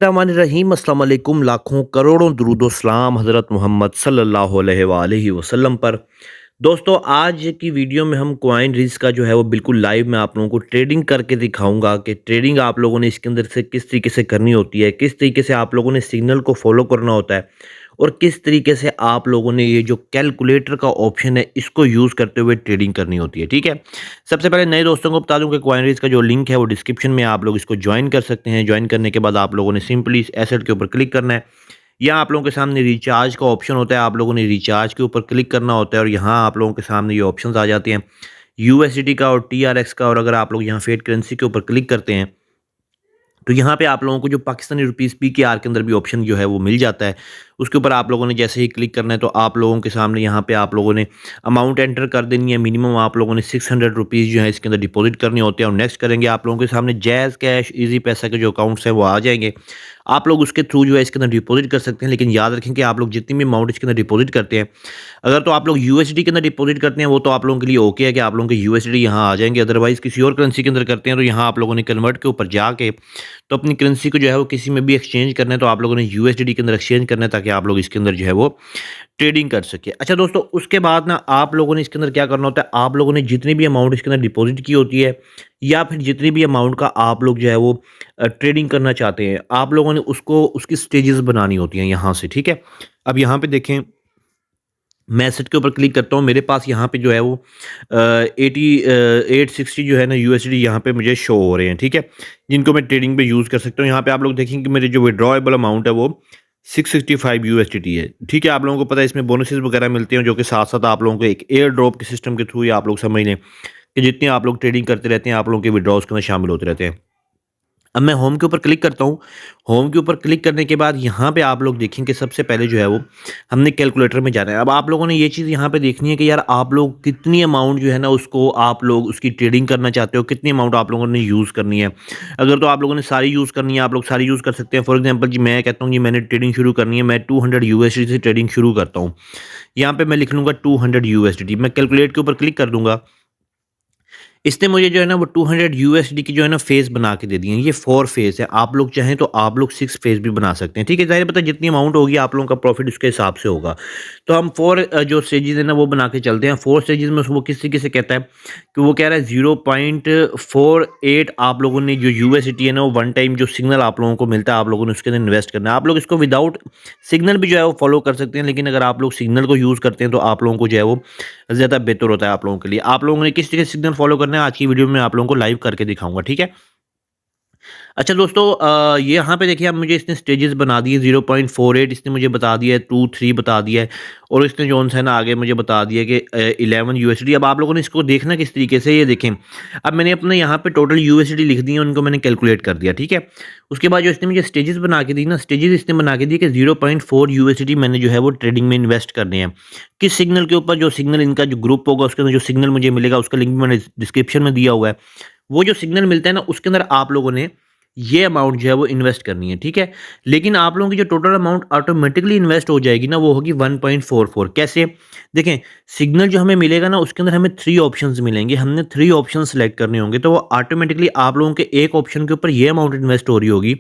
रहीम अस्सलाम वालेकुम लाखों करोड़ों दुरूद सलाम हज़रत मोहम्मद सल्लल्लाहु अलैहि वसल्लम पर। दोस्तों आज की वीडियो में हम कॉइन रिस्क का जो है वो बिल्कुल लाइव मैं आप लोगों को ट्रेडिंग करके दिखाऊंगा कि ट्रेडिंग आप लोगों ने इसके अंदर से किस तरीके से करनी होती है, किस तरीके से आप लोगों ने सिग्नल को फॉलो करना होता है और किस तरीके से आप लोगों ने ये जो कैलकुलेटर का ऑप्शन है इसको यूज़ करते हुए ट्रेडिंग करनी होती है। ठीक है, सबसे पहले नए दोस्तों को बता दूं कि कॉइनरीज का जो लिंक है वो डिस्क्रिप्शन में, आप लोग इसको ज्वाइन कर सकते हैं। ज्वाइन करने के बाद आप लोगों ने सिंपली इस एसेट के ऊपर क्लिक करना है। यहाँ आप लोगों के सामने रिचार्ज का ऑप्शन होता है, आप लोगों ने रिचार्ज के ऊपर क्लिक करना होता है और यहाँ आप लोगों के सामने ये ऑप्शंस आ जाते हैं यूएसडी का और टीआरएक्स का। और अगर आप लोग यहाँ फेड करेंसी के ऊपर क्लिक करते हैं तो यहाँ पे आप लोगों को जो पाकिस्तानी रुपीस पीकेआर के अंदर भी ऑप्शन जो है वो मिल जाता है। उसके ऊपर आप लोगों ने जैसे ही क्लिक करना है तो आप लोगों के सामने यहाँ पे आप लोगों ने अमाउंट एंटर कर देनी है। मिनिमम आप लोगों ने 600 रुपीज़ जो है इसके अंदर डिपॉजिट करने होते हैं और नेक्स्ट करेंगे आप लोगों के सामने जैज़ कैश ईजी पैसा के जो अकाउंट्स हैं वो आ जाएंगे। आप लोग उसके थ्रू जो है इसके अंदर डिपॉजिट कर सकते हैं, लेकिन याद रखें कि आप लोग जितनी भी अमाउंट इसके अंदर डिपॉजिट करते हैं, अगर तो आप लोग यूएसडी के अंदर डिपॉजिट करते हैं वो तो आप लोगों के लिए ओके है कि आप लोगों के यूएसडी यहाँ आ जाएंगे। अदरवाइज़ किसी और करेंसी के अंदर करते हैं तो यहाँ आप लोगों ने कन्वर्ट के ऊपर जाके तो अपनी करेंसी को जो है वो किसी में भी एक्सचेंज करना है तो आप लोगों ने यूएसडी के अंदर एक्सचेंज करना है ताकि आप लोग इसके अंदर जो है वो ट्रेडिंग कर सके। अच्छा दोस्तों, उसके बाद ना आप लोगों ने इसके अंदर क्या करना होता है, आप लोगों ने जितनी भी अमाउंट इसके अंदर डिपॉजिट की होती है या फिर जितनी भी अमाउंट का आप लोग जो है वो ट्रेडिंग करना चाहते हैं, आप लोगों ने उसको उसकी स्टेजेस बनानी होती हैं यहाँ से। ठीक है, अब यहाँ पे देखें, मैं एसेट के ऊपर क्लिक करता हूँ, मेरे पास यहाँ पे जो है वो 860 जो है ना यूएसडी यहाँ पे मुझे शो हो रहे हैं। ठीक है, जिनको मैं ट्रेडिंग पे यूज़ कर सकता हूँ। यहाँ पे आप लोग देखेंगे कि मेरे जो विड्रॉएबल अमाउंट है वो 665 यूएसडीटी है। ठीक है, आप लोगों को पता है इसमें बोनसेस वगैरह मिलते हैं जो कि साथ साथ आप लोगों को एक एयर ड्रॉप के सिस्टम के थ्रू ही आप लोग समझ लें कि जितने आप लोग ट्रेडिंग करते रहते हैं आप लोगों के विड्रॉज के अंदर शामिल होते रहते हैं। अब मैं होम के ऊपर क्लिक करता हूँ। होम के ऊपर क्लिक करने के बाद यहाँ पे आप लोग देखें कि सबसे पहले जो है वो हमने कैलकुलेटर में जाना है। अब आप लोगों ने ये चीज़ यहाँ पे देखनी है कि यार आप लोग कितनी अमाउंट जो है ना उसको आप लोग उसकी ट्रेडिंग करना चाहते हो, कितनी अमाउंट आप लोगों ने यूज़ करनी है। अगर तो आप लोगों ने सारी यूज़ करनी है, आप लोग सारी यूज़ कर सकते हैं। फॉर एग्जाम्पल जी मैं कहता हूँ जी मैंने ट्रेडिंग शुरू करनी है, मैं 200 यूएसडी से ट्रेडिंग शुरू करता हूँ। यहाँ पे मैं लिख लूँगा 200 यूएसडी, मैं कैलकुलेट के ऊपर क्लिक कर दूंगा। इसने मुझे जो है ना वो 200 यूएसडी की जो है ना फेज़ बना के दे दिए हैं। ये 4 फेज़ है, आप लोग चाहें तो आप लोग 6 फेज़ भी बना सकते हैं। ठीक है, ज़ाहिर है जितनी अमाउंट होगी आप लोगों का प्रॉफिट उसके हिसाब से होगा। तो हम 4 जो स्टेजेस है ना वो बना के चलते हैं। 4 स्टेजेस में वो किस तरीके से कहता है कि वो कह रहा है 0.48 आप लोगों ने जो यूएसडी है ना वो वन टाइम जो सिग्नल आप लोगों को मिलता है आप लोगों ने उसके अंदर इन्वेस्ट करना है। आप लोग इसको विदाउट सिग्नल भी जो है वो फॉलो कर सकते हैं, लेकिन अगर आप लोग सिग्नल को यूज़ करते हैं तो आप लोगों को जो है वो ज़्यादा बेहतर होता है आप लोगों के लिए। आप लोगों ने किस तरीके से सिग्नल फॉलो करना है आज की वीडियो में आप लोगों को लाइव करके दिखाऊंगा। ठीक है, अच्छा दोस्तों, ये यहाँ पे देखिए अब मुझे इसने स्टेजेस बना दिए। 0.48 इसने मुझे बता दिया है, 2-3 बता दिया है और इसने जो है ना आगे मुझे बता दिया कि 11 यूएसडी। अब आप लोगों ने इसको देखना किस तरीके से, ये देखें अब मैंने अपने यहाँ पे टोटल यूएसडी लिख दी है, उनको मैंने कैलकुलेट कर दिया। ठीक है, उसके बाद जो इसने मुझे स्टेजेस बना के दी ना, स्टेजेस इसने बना के दिए कि 0.4 यूएसडी मैंने जो है वो ट्रेडिंग में इन्वेस्ट करने हैं। किस सिग्नल के ऊपर, जो सिग्नल इनका जो ग्रुप होगा उसके अंदर जो सिग्नल मुझे मिलेगा उसका लिंक भी मैंने डिस्क्रिप्शन में दिया हुआ है। वो जो सिग्नल मिलता है ना उसके अंदर आप लोगों ने ये अमाउंट जो है वो इन्वेस्ट करनी है। ठीक है, लेकिन आप लोगों की जो टोटल अमाउंट ऑटोमेटिकली इन्वेस्ट हो जाएगी ना वो होगी 1.44। कैसे देखें, सिग्नल जो हमें मिलेगा ना उसके अंदर हमें 3 ऑप्शंस मिलेंगे, हमने 3 ऑप्शन सेलेक्ट करने होंगे तो वो ऑटोमेटिकली आप लोगों के एक ऑप्शन के ऊपर ये अमाउंट इन्वेस्ट हो रही होगी।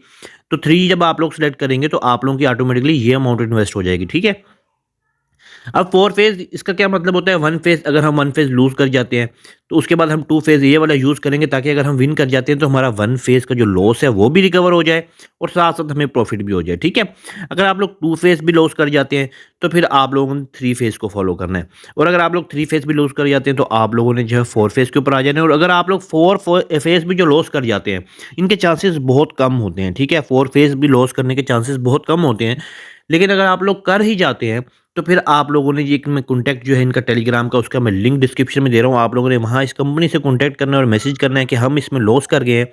तो 3 जब आप लोग सेलेक्ट करेंगे तो आप लोगों की ऑटोमेटिकली ये अमाउंट इन्वेस्ट हो जाएगी। ठीक है, अब 4 फेज़ इसका क्या मतलब होता है, 1 फेज़ अगर हम 1 फेज़ लूज़ कर जाते हैं तो उसके बाद हम 2 फेज़ ये वाला यूज़ करेंगे ताकि अगर हम विन कर जाते हैं तो हमारा 1 फेज़ का जो लॉस है वो भी रिकवर हो जाए और साथ साथ हमें प्रॉफिट भी हो जाए। ठीक है, अगर आप लोग 2 फेज़ भी लॉस कर जाते हैं तो फिर आप लोगों ने 3 फेज़ को फॉलो करना है, और अगर आप लोग 3 फेज़ भी लॉस कर जाते हैं तो आप लोगों ने जो है 4 फेज़ के ऊपर आ जाना है। और अगर आप लोग 4 फेज़ भी जो लॉस कर जाते हैं इनके चांसेस बहुत कम होते हैं। ठीक है, 4 फेज़ भी लॉस करने के चांसेस बहुत कम होते हैं, लेकिन अगर आप लोग कर ही जाते हैं तो फिर आप लोगों ने ये एक मैं कॉन्टैक्ट जो है इनका टेलीग्राम का उसका मैं लिंक डिस्क्रिप्शन में दे रहा हूँ, आप लोगों ने वहाँ इस कंपनी से कॉन्टैक्ट करना है और मैसेज करना है कि हम इसमें लॉस कर गए हैं।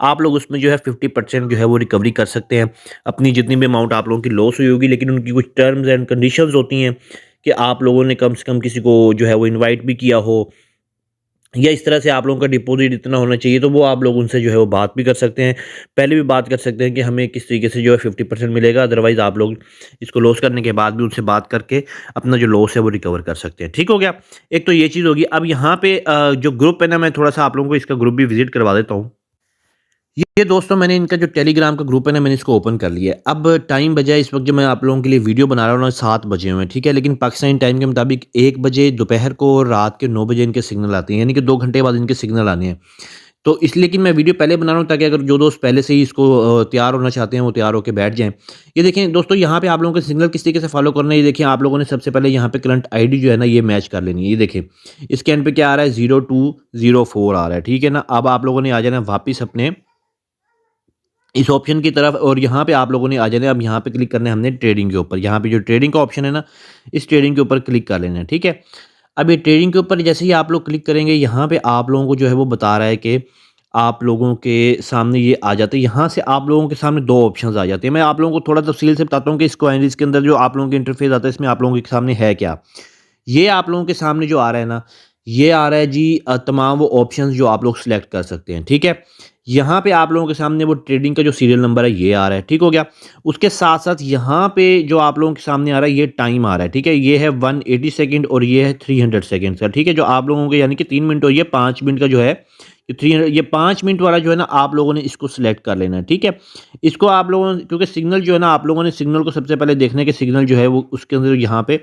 आप लोग उसमें जो है 50% जो है वो रिकवरी कर सकते हैं अपनी जितनी भी अमाउंट आप लोगों की लॉस हुई होगी। लेकिन उनकी कुछ टर्म्स एंड कंडीशंस होती हैं कि आप लोगों ने कम से कम किसी को जो है वो इन्वाइट भी किया हो या इस तरह से आप लोगों का डिपॉजिट इतना होना चाहिए, तो वो आप लोग उनसे जो है वो बात भी कर सकते हैं। पहले भी बात कर सकते हैं कि हमें किस तरीके से जो है 50% मिलेगा, अदरवाइज़ आप लोग इसको लॉस करने के बाद भी उनसे बात करके अपना जो लॉस है वो रिकवर कर सकते हैं। ठीक हो गया, एक तो ये चीज़ होगी। अब यहाँ पे जो ग्रुप है ना, मैं थोड़ा सा आप लोगों को इसका ग्रुप भी विजिट करवा देता हूँ। ये दोस्तों मैंने इनका जो टेलीग्राम का ग्रुप है ना मैंने इसको ओपन कर लिया है। अब टाइम बजा है इस वक्त जो मैं आप लोगों के लिए वीडियो बना रहा हूँ ना 7 बजे हुए हैं, ठीक है? लेकिन पाकिस्तानी टाइम के मुताबिक 1 बजे दोपहर को और रात के 9 बजे इनके सिग्नल आते हैं, यानी कि 2 घंटे बाद इनके सिग्नल आने हैं। तो इसलिए कि मैं वीडियो पहले बना रहा हूँ ताकि अगर जो दोस्त पहले से ही इसको तैयार होना चाहते हैं वो तैयार होकर बैठ जाएँ। ये देखें दोस्तों यहाँ पे आप लोगों को सिग्नल किस तरीके से फॉलो करना है, ये देखिए आप लोगों ने सबसे पहले यहाँ पे करंट आईडी जो है ना ये मैच कर लेनी है। ये देखें इसके एंड पे क्या आ रहा है 0204 आ रहा है, ठीक है ना? अब आप लोगों ने आ जाना है वापिस अपने इस ऑप्शन की तरफ और यहाँ पे आप लोगों ने आ जाना है। अब यहाँ पे क्लिक करना है हमने ट्रेडिंग के ऊपर। यहाँ पे जो ट्रेडिंग का ऑप्शन है ना, इस ट्रेडिंग के ऊपर क्लिक कर लेना है, ठीक है? अब ये ट्रेडिंग के ऊपर जैसे ही आप लोग क्लिक करेंगे, यहाँ पे आप लोगों को जो है वो बता रहा है कि आप लोगों के सामने ये आ जाते हैं। यहाँ से आप लोगों के सामने 2 ऑप्शंस आ जाते हैं। मैं आप लोगों को थोड़ा तफ़सील से बताता हूँ कि इस क्वेरीज़ के अंदर जो आप लोगों के इंटरफ़ेस आता है, इसमें आप लोगों के सामने है क्या? ये आप लोगों के सामने जो आ रहा है ना, ये आ रहा है जी तमाम वो ऑप्शंस जो आप लोग सिलेक्ट कर सकते हैं, ठीक है? यहाँ पे आप लोगों के सामने वो ट्रेडिंग का जो सीरियल नंबर है ये आ रहा है, ठीक हो गया? उसके साथ-साथ यहाँ पे जो आप लोगों के सामने आ रहा है ये टाइम आ रहा है, ठीक है? ये है 180 सेकंड और ये है 300 सेकंड्स का, ठीक है? जो आप लोगों के यानी कि 3 मिनट और ये 5 मिनट का जो है, ये 300 ये 5 मिनट वाला जो है ना आप लोगों ने इसको सिलेक्ट कर लेना है, ठीक है? इसको आप लोगों ने क्योंकि सिग्नल जो है ना आप लोगों ने सिग्नल को सबसे पहले देखना है कि सिग्नल जो है वो उसके अंदर यहाँ पे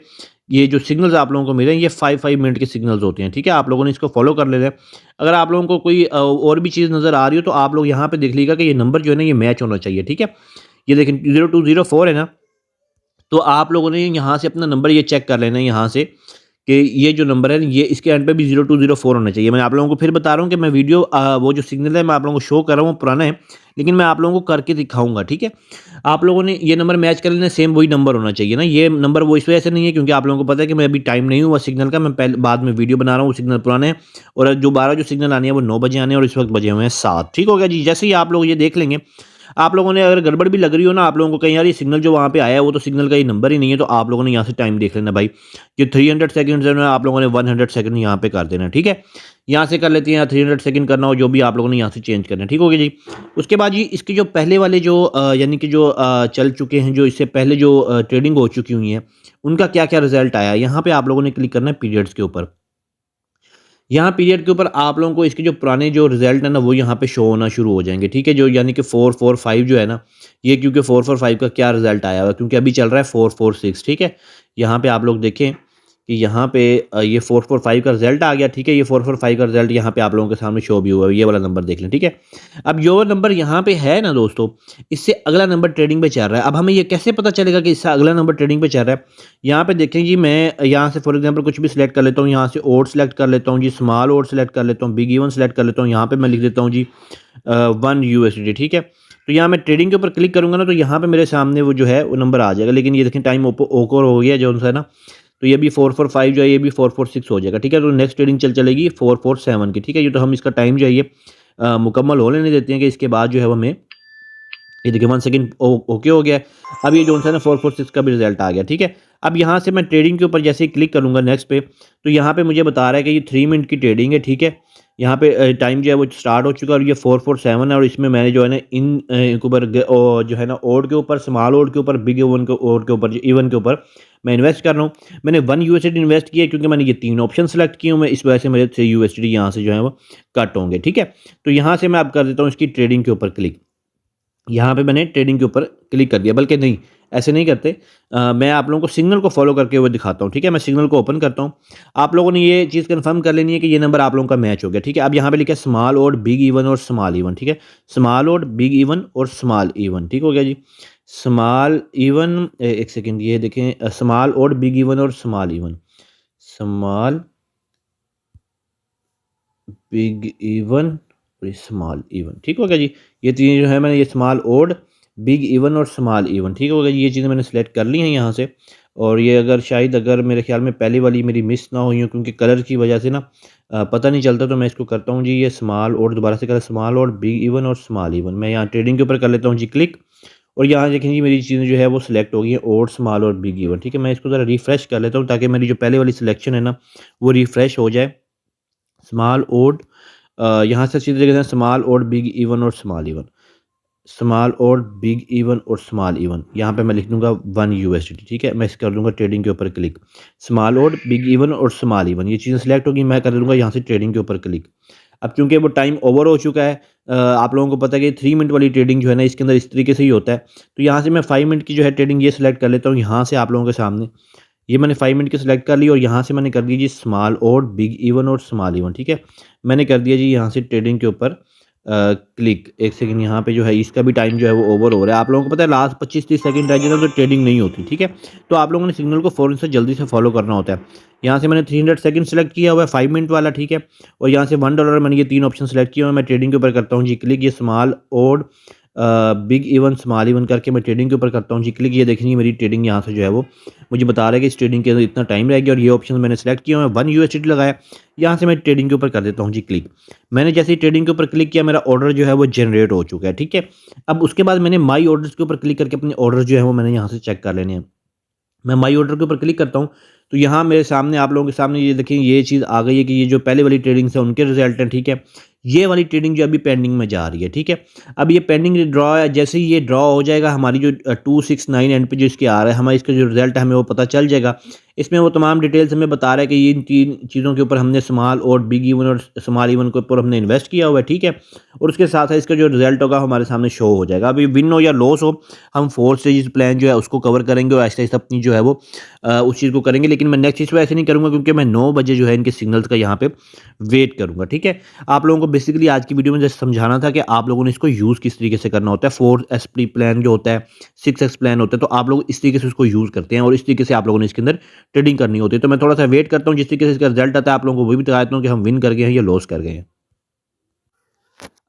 ये जो सिग्नल्स आप लोगों को मिल रहे हैं ये 5-5 मिनट के सिग्नल्स होते हैं, ठीक है? आप लोगों ने इसको फॉलो कर लेना है। अगर आप लोगों को कोई और भी चीज़ नज़र आ रही हो तो आप लोग यहाँ पे देख लीजिएगा कि ये नंबर जो है ना ये मैच होना चाहिए, ठीक है? ये देखें 0204 है ना, तो आप लोगों ने यहाँ से अपना नंबर ये चेक कर लेना है यहाँ से कि ये जो नंबर है ये इसके एंड पे भी 0204 होना चाहिए। मैं आप लोगों को फिर बता रहा हूँ कि मैं वीडियो वो जो सिग्नल है मैं आप लोगों को शो कर रहा हूँ वो पुराना है, लेकिन मैं आप लोगों को करके दिखाऊँगा, ठीक है? आप लोगों ने ये नंबर मैच कर लेना, सेम वही नंबर होना चाहिए ना। ये नंबर वो इस वजह से नहीं है क्योंकि आप लोगों को पता है कि मैं अभी टाइम नहीं हुआ सिग्नल का, मैं पहले बाद में वीडियो बना रहा हूँ, वो सिग्नल पुराने हैं और दोबारा जो सिग्नल आने हैं वो 9 बजे आने हैं और इस वक्त बजे हुए हैं 7, ठीक हो गया जी? जैसे ही आप लोग ये देख लेंगे, आप लोगों ने अगर गड़बड़ भी लग रही हो ना आप लोगों को कहीं यार ये सिग्नल जो वहाँ पे आया है वो तो सिग्नल का ये नंबर ही नहीं है, तो आप लोगों ने यहाँ से टाइम देख लेना भाई। ये 300 सेकंड्स है ना, आप लोगों ने 100 सेकंड यहाँ पे कर देना, ठीक है? यहाँ से कर लेते हैं, या 300 सेकंड करना हो जो भी आप लोगों ने यहाँ से चेंज करना है, ठीक हो गया जी? उसके बाद जी इसके जो पहले वाले जो यानी कि जो चल चुके हैं, जो इससे पहले जो ट्रेडिंग हो चुकी हुई हैं, उनका क्या-क्या रिज़ल्ट आया है, यहाँ पे आप लोगों ने क्लिक करना है पीरियड्स के ऊपर। यहाँ पीरियड के ऊपर आप लोगों को इसके जो पुराने जो रिज़ल्ट है ना वो यहाँ पे शो होना शुरू हो जाएँगे, ठीक है? जो यानी कि 445 जो है ना, ये क्योंकि 445 का क्या रिज़ल्ट आया हुआ है क्योंकि अभी चल रहा है 446, ठीक है? यहाँ पे आप लोग देखें कि यहाँ पे ये 445 का रिज़ल्ट आ गया, ठीक है? ये 445 का रिज़ल्ट यहाँ पे आप लोगों के सामने शो भी हुआ है, ये वाला नंबर देख लें, ठीक है? अब जो नंबर यहाँ पे है ना दोस्तों, इससे अगला नंबर ट्रेडिंग पे चल रहा है। अब हमें ये कैसे पता चलेगा कि इससे अगला नंबर ट्रेडिंग पे चल रहा है? यहाँ पे देखें जी, मैं यहाँ से फॉर एग्जांपल कुछ भी सिलेक्ट कर लेता हूँ, यहाँ से ओड सेलेक्ट कर लेता हूँ जी, स्मॉल ओड सेलेक्ट कर लेता हूँ, बिग इवन सेलेक्ट कर लेता हूँ, यहाँ पे मैं लिख देता हूँ जी 1 यूएसडी, ठीक है? तो यहाँ मैं ट्रेडिंग के ऊपर क्लिक करूँगा ना तो यहाँ पे मेरे सामने वो जो है वो नंबर आ जाएगा, लेकिन ये देखें टाइम ओवर हो गया जो है ना, तो ये भी 445 जो है ये भी 446 हो जाएगा, ठीक है? तो नेक्स्ट ट्रेडिंग चलेगी 447 की, ठीक है? ये तो हम इसका टाइम जो है ये मुकम्मल हो लेने देते हैं कि इसके बाद जो है वो हमें ये देखिए 1 सेकंड ओके हो गया है। अब ये जो-सा ना 446 का भी रिज़ल्ट आ गया, ठीक है? अब यहाँ से मैं ट्रेडिंग के ऊपर जैसे ही क्लिक करूँगा नेक्स्ट पे, तो यहाँ पे मुझे बता रहा है कि ये 3 मिनट की ट्रेडिंग है, ठीक है? यहाँ पे टाइम जो है वो स्टार्ट हो चुका है और ये 447 है और इसमें मैंने जो है ना के ऊपर जो है ना ओड के ऊपर, स्मॉल ओड के ऊपर, बिग इवन के ओड के ऊपर, इवन के ऊपर मैं इन्वेस्ट कर रहा हूँ। मैंने 1 यूएसडी इन्वेस्ट किया है क्योंकि मैंने ये 3 ऑप्शन सेलेक्ट किए हुए हैं, इस वजह से मेरे 3 यूएसडी यहाँ से जो है वो कट होंगे, ठीक है? तो यहाँ से मैं अब कर देता हूँ इसकी ट्रेडिंग के ऊपर क्लिक। यहाँ पे मैंने ट्रेडिंग के ऊपर क्लिक कर दिया, बल्कि नहीं, ऐसे नहीं करते। मैं आप लोगों को सिग्नल को फॉलो करके हुए दिखाता हूँ, ठीक है? मैं सिग्नल को ओपन करता हूँ। आप लोगों ने ये चीज़ कंफर्म कर लेनी है कि ये नंबर आप लोगों का मैच हो गया, ठीक है? अब यहाँ पे लिखा है स्मॉल ओड, बिग इवन और स्मॉल इवन, ठीक है? स्मॉल ओड, बिग इवन और स्मॉल इवन, ठीक हो गया जी? स्मॉल इवन एक सेकंड, ये देखें स्मॉल ओड, बिग इवन और small even, small, big even और स्मॉल इवन, ठीक हो गया जी? ये तीन जो है मैंने ये स्मॉल ओड, बिग इवन और स्मॉल इवन, ठीक हो गया जी? ये चीज़ें मैंने सेलेक्ट कर ली हैं यहाँ से और ये अगर शायद अगर मेरे ख्याल में पहली वाली मेरी मिस ना हुई हो क्योंकि कलर की वजह से ना पता नहीं चलता, तो मैं इसको करता हूँ जी ये स्मॉल ओड, दोबारा से कर स्मॉल ओड, बिग इवन और स्मॉल इवन। मैं यहाँ ट्रेडिंग के ऊपर कर लेता हूँ जी क्लिक और यहाँ देखें जी मेरी चीज़ें जो है वो सिलेक्ट हो गई हैं, ओड, स्मॉल और बिग इवन, ठीक है? मैं इसको ज़रा रिफ्रेश कर लेता हूँ ताकि मेरी जो पहले वाली सिलेक्शन है ना वो रिफ्रेश हो जाए। स्मॉल ओड, यहाँ से सीधे देखते हैं स्मॉल ओड, बिग इवन और small even, small odd, big even और स्मॉल इवन। यहाँ पे मैं लिख दूंगा 1 यूएसडी, ठीक है? मैं इस कर दूंगा ट्रेडिंग के ऊपर click, small odd, big even और स्मॉल इवन, ये चीज़ें सेलेक्ट होगी, मैं कर दूंगा यहाँ से ट्रेडिंग के ऊपर क्लिक। अब चूँकि वो टाइम ओवर हो चुका है, आप लोगों को पता है कि 3 मिनट वाली ट्रेडिंग जो है ना इसके अंदर इस तरीके से ही होता है। तो यहाँ से मैं 5 मिनट की जो है ट्रेडिंग ये सिलेक्ट कर लेता हूँ यहाँ से आप लोगों के सामने। ये मैंने 5 मिनट की सिलेक्ट कर ली और यहाँ से मैंने कर दी जी स्मॉल ऑड, बिग इवन और स्मॉल इवन, ठीक है। मैंने कर दिया जी यहाँ से ट्रेडिंग के ऊपर क्लिक। एक सेकंड, यहाँ पे जो है इसका भी टाइम जो है वो ओवर हो रहा है। आप लोगों को पता है लास्ट 25-30 सेकंड रह जाता है तो ट्रेडिंग नहीं होती, ठीक है। तो आप लोगों ने सिग्नल को फ़ौरन से जल्दी से फॉलो करना होता है। यहाँ से मैंने 300 सेकंड सेलेक्ट किया हुआ है 5 मिनट वाला, ठीक है। और यहाँ से $1 मैंने ये 3 ऑप्शन सेलेक्ट किया हुआ है। मैं ट्रेडिंग के ऊपर करता हूँ जी क्लिक, ये small odd, big even, small even करके मैं ट्रेडिंग के ऊपर करता हूँ जी क्लिक। ये देखिए मेरी ट्रेडिंग यहाँ से जो है वो मुझे बता रहा है कि इस ट्रेडिंग के अंदर इतना टाइम रह गया और ये ऑप्शन मैंने सेलेक्ट किया हुआ है। 1 USDT लगाया, यहाँ से मैं ट्रेडिंग के ऊपर कर देता हूँ जी क्लिक। मैंने जैसे ही ट्रेडिंग के ऊपर क्लिक किया मेरा ऑर्डर जो है वो जनरेट हो चुका है, ठीक है। अब उसके बाद मैंने माई ऑर्डर्स के ऊपर क्लिक करके अपने ऑर्डर जो है वो मैंने यहाँ से चेक कर लेने हैं। मैं माई ऑर्डर के ऊपर क्लिक करता हूँ तो यहाँ मेरे सामने आप लोगों के सामने ये देखिए ये चीज़ आ गई है कि ये जो पहले वाली ट्रेडिंग्स है उनके रिजल्ट हैं, ठीक है। ये वाली ट्रेडिंग जो अभी पेंडिंग में जा रही है, ठीक है। अब ये पेंडिंग ड्रॉ है, जैसे ही ये ड्रॉ हो जाएगा हमारी जो 269 एंड पे जो इसके आ रहा है हमारा इसका जो रिजल्ट है हमें वो पता चल जाएगा। इसमें वो तमाम डिटेल्स हमें बता रहा है कि ये इन 3 चीज़ों के ऊपर हमने स्मॉल और बिग इवन और स्मॉल इवन के ऊपर हमने इन्वेस्ट किया हुआ है, ठीक है। और उसके साथ साथ इसका जो रिजल्ट होगा हमारे सामने शो हो जाएगा। अभी विन हो या लॉस हो हम 4 स्टेजेस प्लान जो है उसको कवर करेंगे और ऐसे ऐसे अपनी जो है वो उस चीज़ को करेंगे। लेकिन मैं नेक्स्ट चीज़ को ऐसे नहीं करूँगा क्योंकि मैं 9 बजे जो है इनके सिग्नल्स का यहाँ पे वेट करूँगा, ठीक है। आप लोगों को बेसिकली आज की वीडियो में जस्ट समझाना था कि आप लोगों ने इसको यूज़ किस तरीके से करना होता है। 4SP प्लान जो होता है, 6X प्लान होता है, तो आप लोग इस तरीके से उसको यूज़ करते हैं और इस तरीके से आप लोगों ने इसके अंदर ट्रेडिंग करनी होती है। तो मैं थोड़ा सा वेट करता हूँ, जिस तरीके से इसका रिजल्ट आता है आप लोगों को वो भी बता देता हूँ कि हम विन कर गए हैं या लॉस कर गए हैं।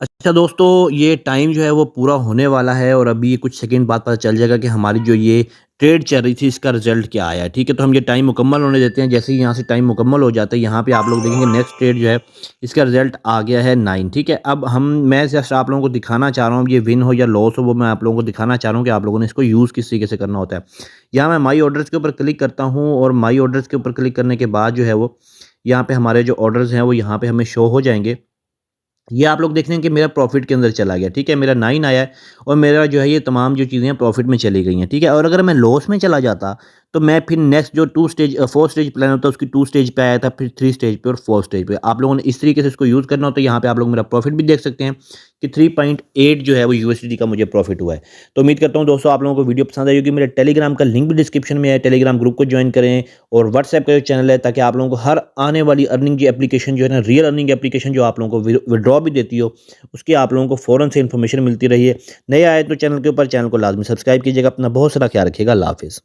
अच्छा दोस्तों, ये टाइम जो है वो पूरा होने वाला है और अभी ये कुछ सेकंड बाद पता चल जाएगा कि हमारी जो ये ट्रेड चल रही थी इसका रिजल्ट क्या आया है, ठीक है। तो हम ये टाइम मुकम्मल होने देते हैं। जैसे ही यहाँ से टाइम मुकम्मल हो जाता है यहाँ पे आप लोग देखेंगे नेक्स्ट ट्रेड जो है इसका रिजल्ट आ गया है 9, ठीक है। अब मैं जस्ट आप लोगों को दिखाना चाह रहा हूँ, ये विन हो या लॉस हो वो मैं आप लोगों को दिखाना चाह रहा हूँ कि आप लोगों ने इसको यूज़ किस तरीके से करना होता है। यहाँ मैं माई ऑर्डर्स के ऊपर क्लिक करता हूँ और माई ऑर्डर्स के ऊपर क्लिक करने के बाद जो है वो यहाँ पे हमारे जो ऑर्डर्स हैं वो यहाँ पे हमें शो हो जाएंगे। ये आप लोग देख रहे हैं कि मेरा प्रॉफिट के अंदर चला गया, ठीक है। मेरा 9 आया है और मेरा जो है ये तमाम जो चीज़ें हैं प्रॉफिट में चली गई हैं, ठीक है। और अगर मैं लॉस में चला जाता तो मैं फिर नेक्स्ट जो 4 स्टेज प्लान होता है उसकी 2 स्टेज पे आया था, फिर 3 स्टेज पे और 4 स्टेज पे। आप लोगों ने इस तरीके से इसको यूज़ करना होता है। यहाँ पे आप लोग मेरा प्रॉफिट भी देख सकते हैं कि 3.8 जो है वो USDT का मुझे प्रॉफिट हुआ है। तो उम्मीद करता हूँ दोस्तों आप लोगों को वीडियो पसंद आई होगी। मेरे टेलीग्राम का लिंक भी डिस्क्रिप्शन में है, टेलीग्राम ग्रुप को ज्वाइन करें और व्हाट्सएप का जो चैनल है ताकि आप लोगों को हर आने वाली अर्निंग की एप्लीकेशन जो है ना, रियल अर्निंग एप्लीकेशन जो आप लोगों को विड्रॉ भी देती हो उसकी आप लोगों को फ़ौरन से इन्फॉर्मेशन मिलती रही है। नए आए तो चैनल के ऊपर चैनल को लाजमी सब्सक्राइब कीजिएगा। अपना बहुत सारा ख्याल रखिएगा। अल्लाह हाफ़िज़।